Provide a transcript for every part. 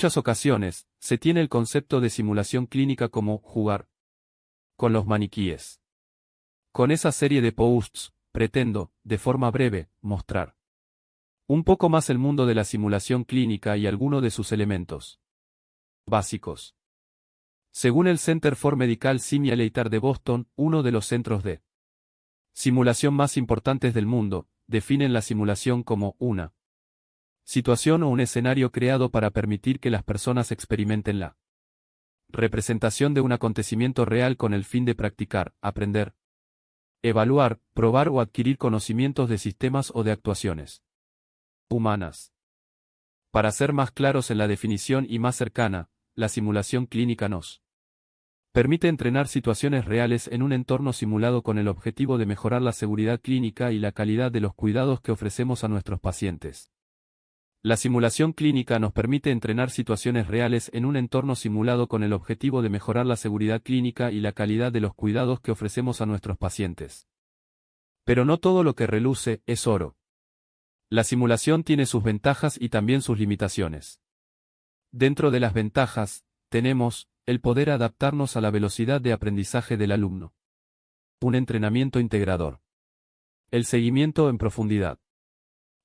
muchas ocasiones, se tiene el concepto de simulación clínica como jugar con los maniquíes. Con esa serie de posts, pretendo, de forma breve, mostrar un poco más el mundo de la simulación clínica y algunos de sus elementos básicos. Según el Center for Medical Simulator de Boston, uno de los centros de simulación más importantes del mundo, definen la simulación como una situación o un escenario creado para permitir que las personas experimenten la representación de un acontecimiento real con el fin de practicar, aprender, evaluar, probar o adquirir conocimientos de sistemas o de actuaciones humanas. Para ser más claros en la definición y más cercana, la simulación clínica nos permite entrenar situaciones reales en un entorno simulado con el objetivo de mejorar la seguridad clínica y la calidad de los cuidados que ofrecemos a nuestros pacientes. La simulación clínica nos permite entrenar situaciones reales en un entorno simulado con el objetivo de mejorar la seguridad clínica y la calidad de los cuidados que ofrecemos a nuestros pacientes. Pero no todo lo que reluce es oro. La simulación tiene sus ventajas y también sus limitaciones. Dentro de las ventajas, tenemos el poder adaptarnos a la velocidad de aprendizaje del alumno. Un entrenamiento integrador. El seguimiento en profundidad.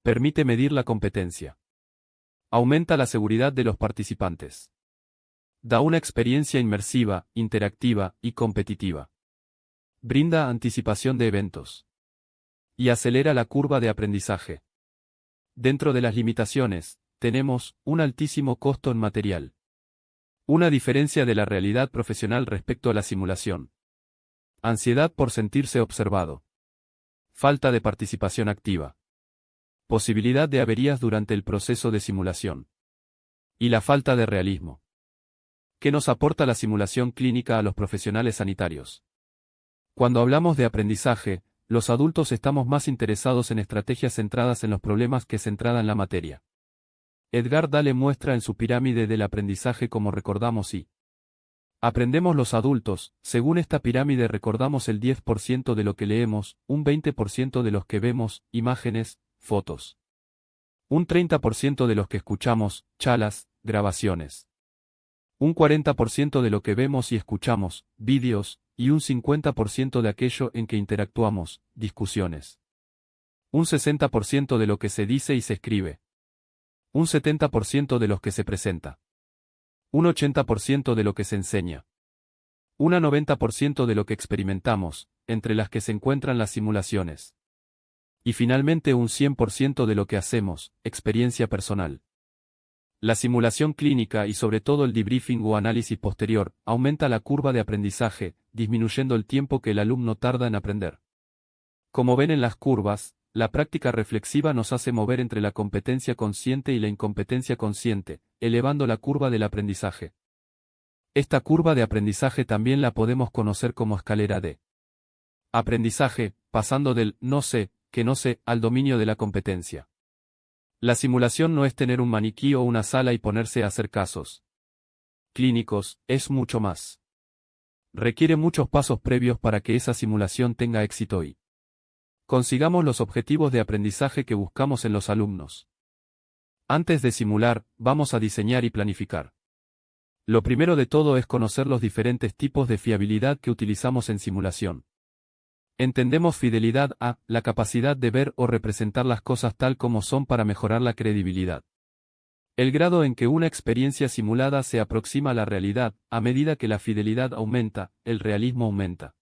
Permite medir la competencia. Aumenta la seguridad de los participantes. Da una experiencia inmersiva, interactiva y competitiva. Brinda anticipación de eventos. Y acelera la curva de aprendizaje. Dentro de las limitaciones, tenemos un altísimo costo en material. Una diferencia de la realidad profesional respecto a la simulación. Ansiedad por sentirse observado. Falta de participación activa. Posibilidad de averías durante el proceso de simulación. Y la falta de realismo. ¿Qué nos aporta la simulación clínica a los profesionales sanitarios? Cuando hablamos de aprendizaje, los adultos estamos más interesados en estrategias centradas en los problemas que centrada en la materia. Edgar Dale muestra en su pirámide del aprendizaje cómo recordamos y aprendemos los adultos. Según esta pirámide recordamos el 10% de lo que leemos, un 20% de los que vemos, imágenes, fotos. Un 30% de los que escuchamos, charlas, grabaciones. Un 40% de lo que vemos y escuchamos, vídeos, y un 50% de aquello en que interactuamos, discusiones. Un 60% de lo que se dice y se escribe. Un 70% de los que se presenta. Un 80% de lo que se enseña. Un 90% de lo que experimentamos, entre las que se encuentran las simulaciones. Y finalmente un 100% de lo que hacemos, experiencia personal. La simulación clínica y sobre todo el debriefing o análisis posterior, aumenta la curva de aprendizaje, disminuyendo el tiempo que el alumno tarda en aprender. Como ven en las curvas, la práctica reflexiva nos hace mover entre la competencia consciente y la incompetencia consciente, elevando la curva del aprendizaje. Esta curva de aprendizaje también la podemos conocer como escalera de aprendizaje, pasando del no sé, que no sé, al dominio de la competencia. La simulación no es tener un maniquí o una sala y ponerse a hacer casos clínicos, es mucho más. Requiere muchos pasos previos para que esa simulación tenga éxito y consigamos los objetivos de aprendizaje que buscamos en los alumnos. Antes de simular, vamos a diseñar y planificar. Lo primero de todo es conocer los diferentes tipos de fiabilidad que utilizamos en simulación. Entendemos fidelidad a la capacidad de ver o representar las cosas tal como son para mejorar la credibilidad. El grado en que una experiencia simulada se aproxima a la realidad, a medida que la fidelidad aumenta, el realismo aumenta.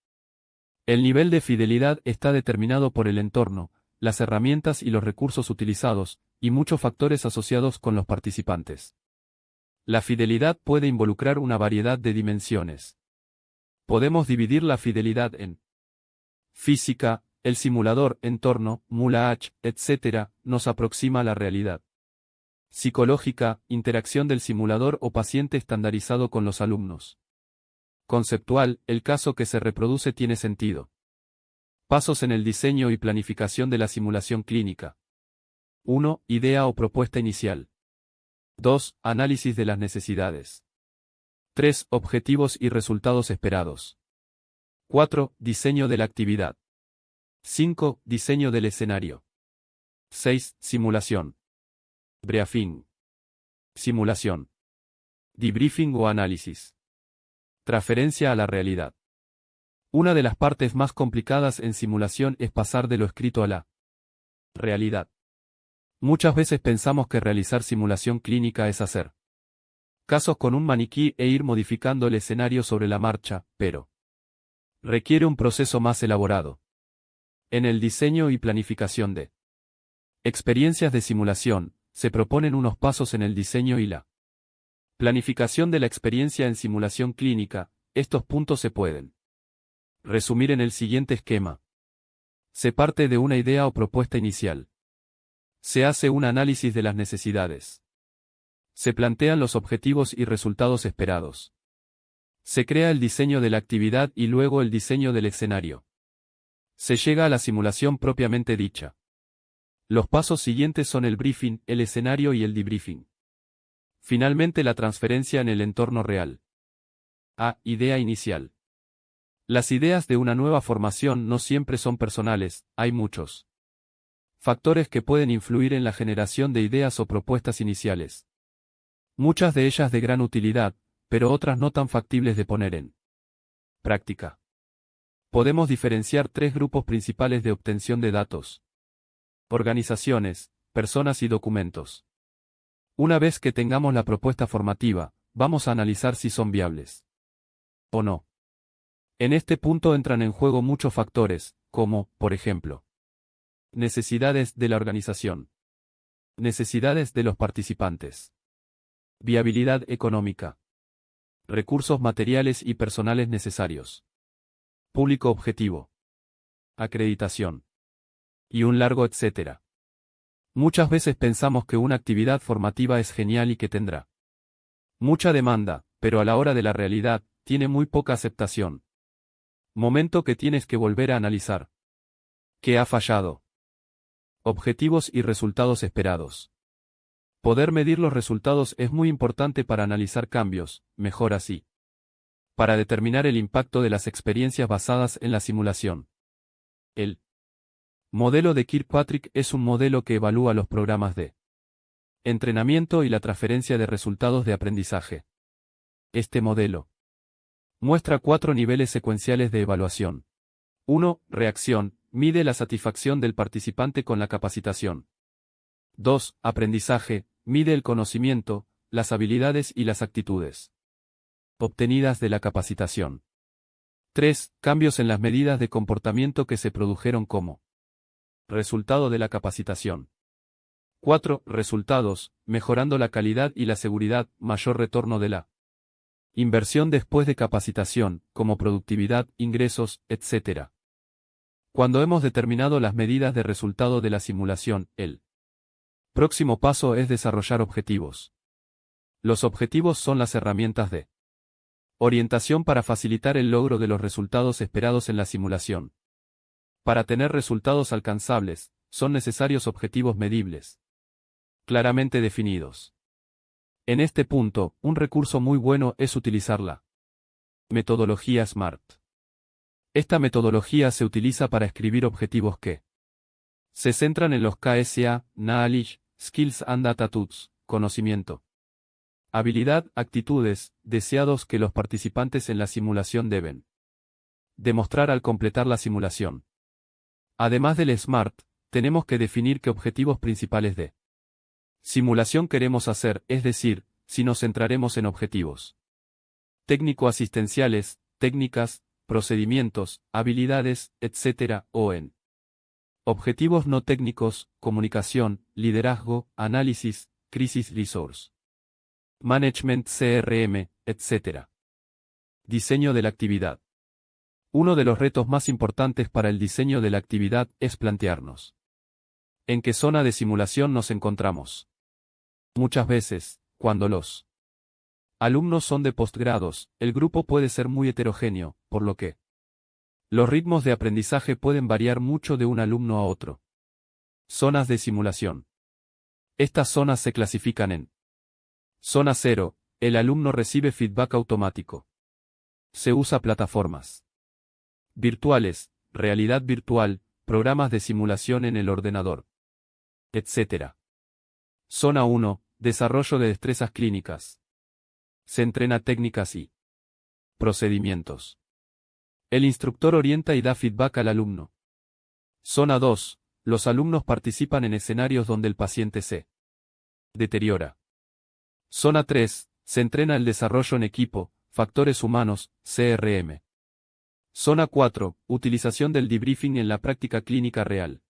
El nivel de fidelidad está determinado por el entorno, las herramientas y los recursos utilizados, y muchos factores asociados con los participantes. La fidelidad puede involucrar una variedad de dimensiones. Podemos dividir la fidelidad en física, el simulador, entorno, mula H, etc., nos aproxima a la realidad. Psicológica, interacción del simulador o paciente estandarizado con los alumnos. Conceptual, el caso que se reproduce tiene sentido. Pasos en el diseño y planificación de la simulación clínica. 1. Idea o propuesta inicial. 2. Análisis de las necesidades. 3. Objetivos y resultados esperados. 4. Diseño de la actividad. 5. Diseño del escenario. 6. Simulación. Briefing. Simulación. Debriefing o análisis. Transferencia a la realidad. Una de las partes más complicadas en simulación es pasar de lo escrito a la realidad. Muchas veces pensamos que realizar simulación clínica es hacer casos con un maniquí e ir modificando el escenario sobre la marcha, pero requiere un proceso más elaborado. En el diseño y planificación de experiencias de simulación, se proponen unos pasos en el diseño y la planificación de la experiencia en simulación clínica. Estos puntos se pueden resumir en el siguiente esquema. Se parte de una idea o propuesta inicial. Se hace un análisis de las necesidades. Se plantean los objetivos y resultados esperados. Se crea el diseño de la actividad y luego el diseño del escenario. Se llega a la simulación propiamente dicha. Los pasos siguientes son el briefing, el escenario y el debriefing. Finalmente la transferencia en el entorno real. A. Idea inicial. Las ideas de una nueva formación no siempre son personales, hay muchos factores que pueden influir en la generación de ideas o propuestas iniciales. Muchas de ellas de gran utilidad, pero otras no tan factibles de poner en práctica. Podemos diferenciar tres grupos principales de obtención de datos: organizaciones, personas y documentos. Una vez que tengamos la propuesta formativa, vamos a analizar si son viables o no. En este punto entran en juego muchos factores, como, por ejemplo, necesidades de la organización, necesidades de los participantes, viabilidad económica, recursos materiales y personales necesarios, público objetivo, acreditación, y un largo etcétera. Muchas veces pensamos que una actividad formativa es genial y que tendrá mucha demanda, pero a la hora de la realidad, tiene muy poca aceptación. Momento que tienes que volver a analizar. ¿Qué ha fallado? Objetivos y resultados esperados. Poder medir los resultados es muy importante para analizar cambios, mejor así. Para determinar el impacto de las experiencias basadas en la simulación. El modelo de Kirkpatrick es un modelo que evalúa los programas de entrenamiento y la transferencia de resultados de aprendizaje. Este modelo muestra 4 niveles secuenciales de evaluación. 1. Reacción. Mide la satisfacción del participante con la capacitación. 2. Aprendizaje. Mide el conocimiento, las habilidades y las actitudes obtenidas de la capacitación. 3. Cambios en las medidas de comportamiento que se produjeron como resultado de la capacitación. 4. Resultados. Mejorando la calidad y la seguridad, mayor retorno de la inversión después de capacitación, como productividad, ingresos, etc. Cuando hemos determinado las medidas de resultado de la simulación, el próximo paso es desarrollar objetivos. Los objetivos son las herramientas de orientación para facilitar el logro de los resultados esperados en la simulación. Para tener resultados alcanzables, son necesarios objetivos medibles, claramente definidos. En este punto, un recurso muy bueno es utilizar la metodología SMART. Esta metodología se utiliza para escribir objetivos que se centran en los KSA, Knowledge, Skills and Attitudes, conocimiento, habilidad, actitudes, deseados que los participantes en la simulación deben demostrar al completar la simulación. Además del SMART, tenemos que definir qué objetivos principales de simulación queremos hacer, es decir, si nos centraremos en objetivos técnico-asistenciales, técnicas, procedimientos, habilidades, etc., o en objetivos no técnicos, comunicación, liderazgo, análisis, crisis resource management, CRM, etc. Diseño de la actividad. Uno de los retos más importantes para el diseño de la actividad es plantearnos en qué zona de simulación nos encontramos. Muchas veces, cuando los alumnos son de postgrados, el grupo puede ser muy heterogéneo, por lo que los ritmos de aprendizaje pueden variar mucho de un alumno a otro. Zonas de simulación. Estas zonas se clasifican en zona 0, el alumno recibe feedback automático. Se usa plataformas virtuales, realidad virtual, programas de simulación en el ordenador, etc. Zona 1, desarrollo de destrezas clínicas. Se entrena técnicas y procedimientos. El instructor orienta y da feedback al alumno. Zona 2. Los alumnos participan en escenarios donde el paciente se deteriora. Zona 3. Se entrena el desarrollo en equipo, factores humanos, CRM. Zona 4. Utilización del debriefing en la práctica clínica real.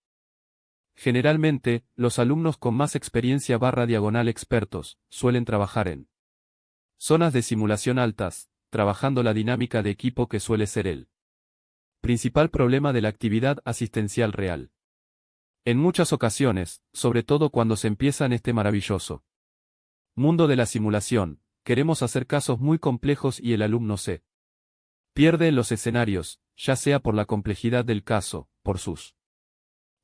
Generalmente, los alumnos con más experiencia / expertos, suelen trabajar en zonas de simulación altas, trabajando la dinámica de equipo que suele ser el principal problema de la actividad asistencial real. En muchas ocasiones, sobre todo cuando se empieza en este maravilloso mundo de la simulación, queremos hacer casos muy complejos y el alumno se pierde en los escenarios, ya sea por la complejidad del caso, por sus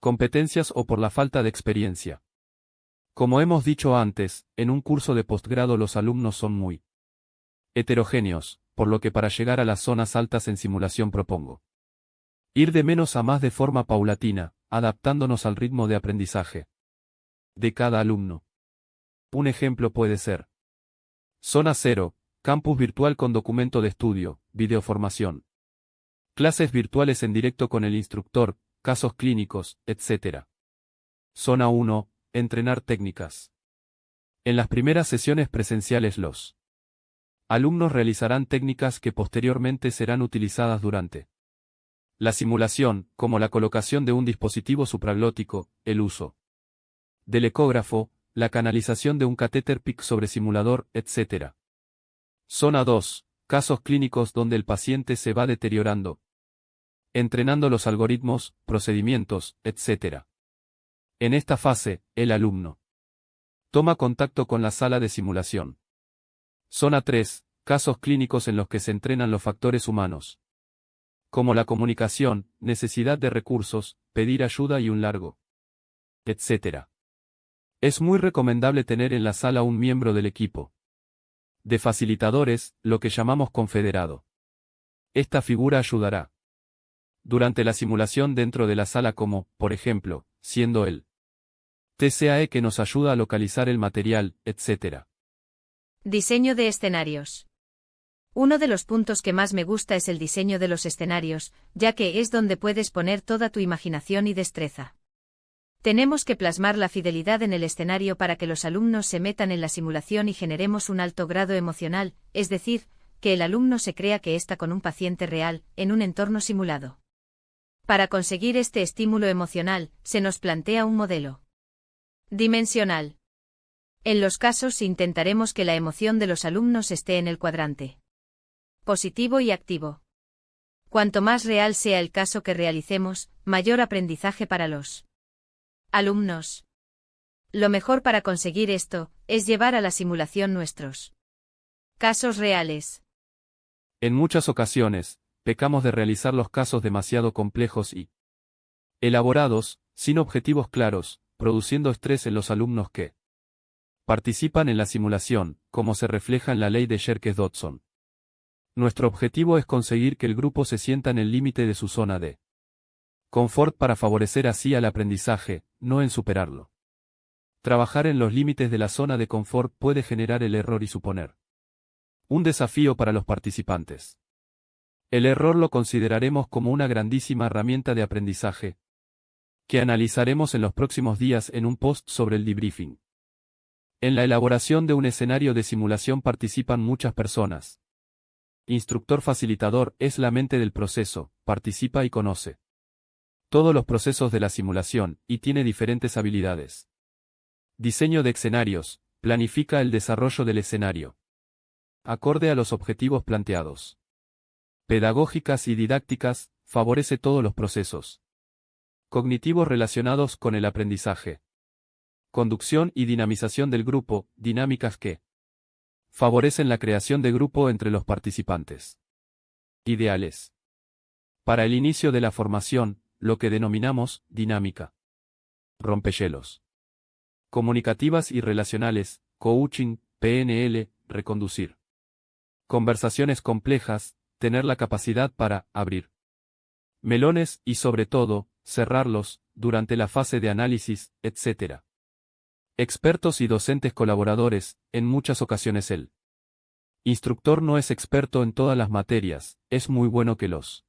competencias o por la falta de experiencia. Como hemos dicho antes, en un curso de posgrado los alumnos son muy heterogéneos, por lo que para llegar a las zonas altas en simulación propongo ir de menos a más de forma paulatina, adaptándonos al ritmo de aprendizaje de cada alumno. Un ejemplo puede ser: Zona 0, campus virtual con documento de estudio, videoformación. Clases virtuales en directo con el instructor, casos clínicos, etc. Zona 1, entrenar técnicas. En las primeras sesiones presenciales los alumnos realizarán técnicas que posteriormente serán utilizadas durante la simulación, como la colocación de un dispositivo supraglótico, el uso del ecógrafo, la canalización de un catéter PIC sobre simulador, etc. Zona 2. Casos clínicos donde el paciente se va deteriorando. Entrenando los algoritmos, procedimientos, etc. En esta fase, el alumno toma contacto con la sala de simulación. Zona 3. Casos clínicos en los que se entrenan los factores humanos, como la comunicación, necesidad de recursos, pedir ayuda y un largo, etc. Es muy recomendable tener en la sala un miembro del equipo de facilitadores, lo que llamamos confederado. Esta figura ayudará durante la simulación dentro de la sala como, por ejemplo, siendo el TCAE que nos ayuda a localizar el material, etc. Diseño de escenarios. Uno de los puntos que más me gusta es el diseño de los escenarios, ya que es donde puedes poner toda tu imaginación y destreza. Tenemos que plasmar la fidelidad en el escenario para que los alumnos se metan en la simulación y generemos un alto grado emocional, es decir, que el alumno se crea que está con un paciente real, en un entorno simulado. Para conseguir este estímulo emocional, se nos plantea un modelo dimensional. En los casos intentaremos que la emoción de los alumnos esté en el cuadrante positivo y activo. Cuanto más real sea el caso que realicemos, mayor aprendizaje para los alumnos. Lo mejor para conseguir esto, es llevar a la simulación nuestros casos reales. En muchas ocasiones, pecamos de realizar los casos demasiado complejos y elaborados, sin objetivos claros, produciendo estrés en los alumnos que participan en la simulación, como se refleja en la ley de Yerkes-Dodson. Nuestro objetivo es conseguir que el grupo se sienta en el límite de su zona de confort para favorecer así al aprendizaje, no en superarlo. Trabajar en los límites de la zona de confort puede generar el error y suponer un desafío para los participantes. El error lo consideraremos como una grandísima herramienta de aprendizaje, que analizaremos en los próximos días en un post sobre el debriefing. En la elaboración de un escenario de simulación participan muchas personas. Instructor facilitador es la mente del proceso, participa y conoce todos los procesos de la simulación, y tiene diferentes habilidades. Diseño de escenarios, planifica el desarrollo del escenario acorde a los objetivos planteados. Pedagógicas y didácticas, favorece todos los procesos cognitivos relacionados con el aprendizaje. Conducción y dinamización del grupo, dinámicas que favorecen la creación de grupo entre los participantes. Ideales. Para el inicio de la formación, lo que denominamos dinámica. Rompehielos. Comunicativas y relacionales, coaching, PNL, reconducir. Conversaciones complejas, tener la capacidad para abrir melones y sobre todo, cerrarlos, durante la fase de análisis, etc. Expertos y docentes colaboradores, en muchas ocasiones el Instructor no es experto en todas las materias, es muy bueno que los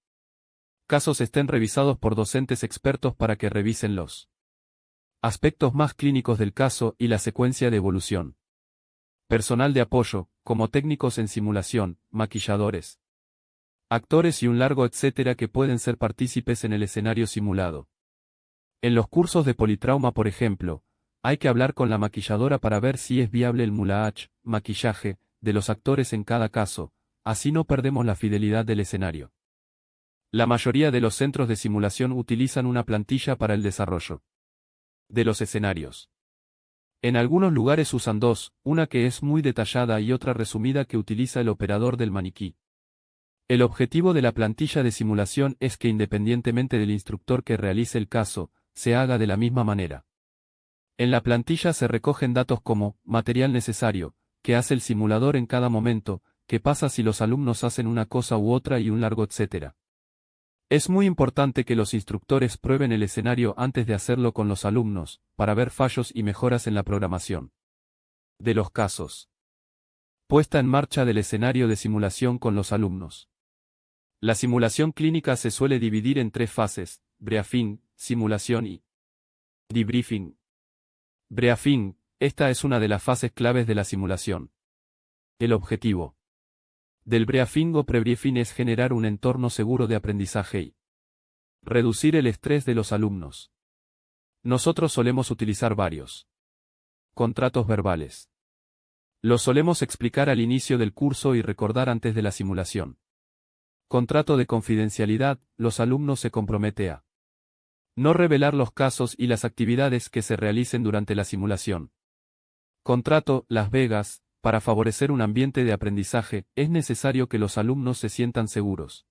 casos estén revisados por docentes expertos para que revisen los aspectos más clínicos del caso y la secuencia de evolución. Personal de apoyo, como técnicos en simulación, maquilladores, actores y un largo etcétera que pueden ser partícipes en el escenario simulado. En los cursos de politrauma, por ejemplo, hay que hablar con la maquilladora para ver si es viable el moulage, maquillaje, de los actores en cada caso, así no perdemos la fidelidad del escenario. La mayoría de los centros de simulación utilizan una plantilla para el desarrollo de los escenarios. En algunos lugares usan dos, una que es muy detallada y otra resumida que utiliza el operador del maniquí. El objetivo de la plantilla de simulación es que independientemente del instructor que realice el caso, se haga de la misma manera. En la plantilla se recogen datos como material necesario, qué hace el simulador en cada momento, qué pasa si los alumnos hacen una cosa u otra y un largo etcétera. Es muy importante que los instructores prueben el escenario antes de hacerlo con los alumnos, para ver fallos y mejoras en la programación de los casos. Puesta en marcha del escenario de simulación con los alumnos. La simulación clínica se suele dividir en 3 fases: briefing, simulación y debriefing. Briefing, esta es una de las fases claves de la simulación. El objetivo del briefing o prebriefing es generar un entorno seguro de aprendizaje y reducir el estrés de los alumnos. Nosotros solemos utilizar varios contratos verbales. Los solemos explicar al inicio del curso y recordar antes de la simulación. Contrato de confidencialidad: los alumnos se comprometen a no revelar los casos y las actividades que se realicen durante la simulación. Contrato Las Vegas: para favorecer un ambiente de aprendizaje, es necesario que los alumnos se sientan seguros.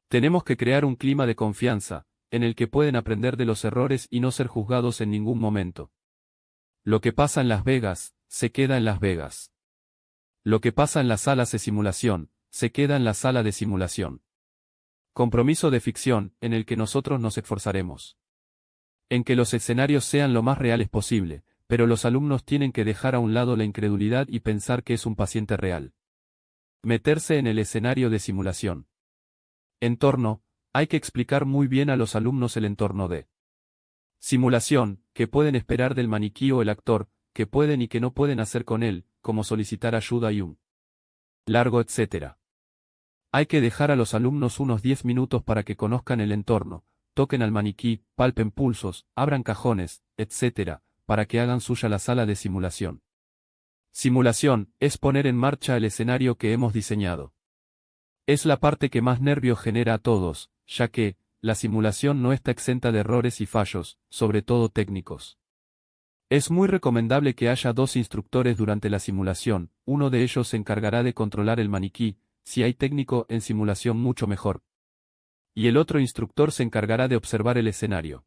Tenemos que crear un clima de confianza, en el que pueden aprender de los errores y no ser juzgados en ningún momento. Lo que pasa en Las Vegas, se queda en Las Vegas. Lo que pasa en las salas de simulación, se queda en la sala de simulación. Compromiso de ficción, en el que nosotros nos esforzaremos en que los escenarios sean lo más reales posible, pero los alumnos tienen que dejar a un lado la incredulidad y pensar que es un paciente real. Meterse en el escenario de simulación. Entorno: hay que explicar muy bien a los alumnos el entorno de simulación, qué pueden esperar del maniquí o el actor, qué pueden y qué no pueden hacer con él, como solicitar ayuda y un largo etcétera. Hay que dejar a los alumnos unos 10 minutos para que conozcan el entorno, toquen al maniquí, palpen pulsos, abran cajones, etc., para que hagan suya la sala de simulación. Simulación es poner en marcha el escenario que hemos diseñado. Es la parte que más nervios genera a todos, ya que la simulación no está exenta de errores y fallos, sobre todo técnicos. Es muy recomendable que haya 2 instructores durante la simulación, uno de ellos se encargará de controlar el maniquí, si hay técnico en simulación mucho mejor. Y el otro instructor se encargará de observar el escenario.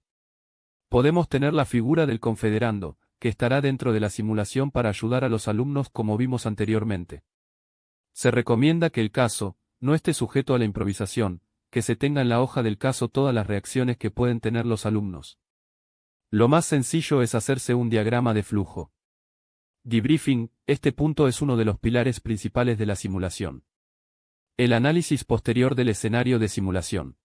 Podemos tener la figura del confederando, que estará dentro de la simulación para ayudar a los alumnos como vimos anteriormente. Se recomienda que el caso no esté sujeto a la improvisación, que se tenga en la hoja del caso todas las reacciones que pueden tener los alumnos. Lo más sencillo es hacerse un diagrama de flujo. Debriefing: este punto es uno de los pilares principales de la simulación. El análisis posterior del escenario de simulación.